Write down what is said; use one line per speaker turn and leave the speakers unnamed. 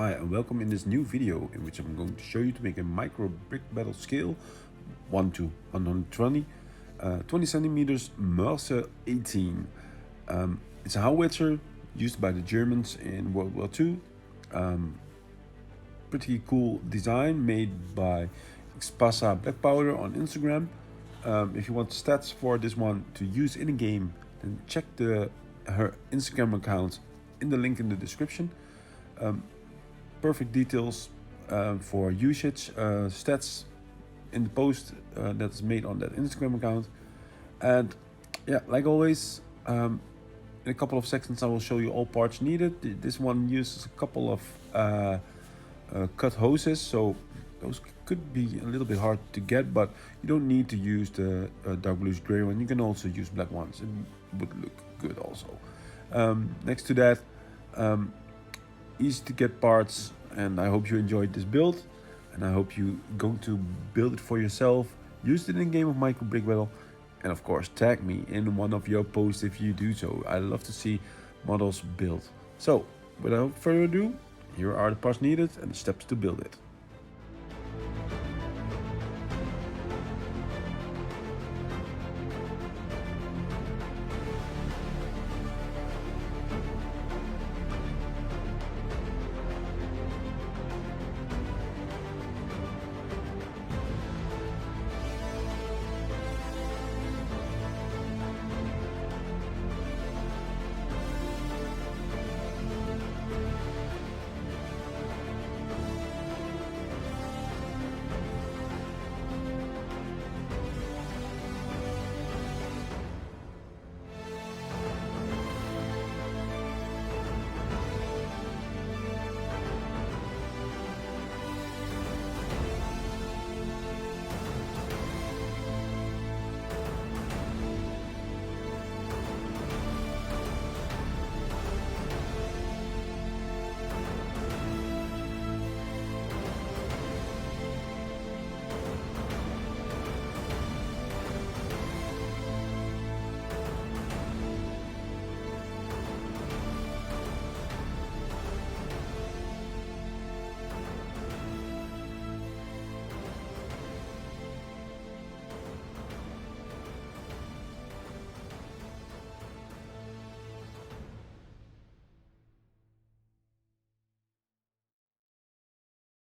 Hi and welcome in this new video in which I'm going to show you to make a micro brick battle scale 1 to 120 20 centimeters Morser 18. It's a Howitzer used by the Germans in World War II. Pretty cool design made by Xpasa Black Powder on Instagram. If you want stats for this one to use in a game, then check her Instagram account in the link in the description. Perfect details for usage, stats in the post that's made on that Instagram account. And yeah, like always, in a couple of seconds I will show you all parts needed. This one uses a couple of cut hoses, so those could be a little bit hard to get, but you don't need to use the dark bluish gray one. You can also use black ones. It would look good also. Next to that, easy to get parts, and I hope you enjoyed this build, and I hope you're going to build it for yourself, use it in a game of micro brick battle, and of course tag me in one of your posts if you do so. I love to see models built. So without further ado, here are the parts needed and the steps to build it.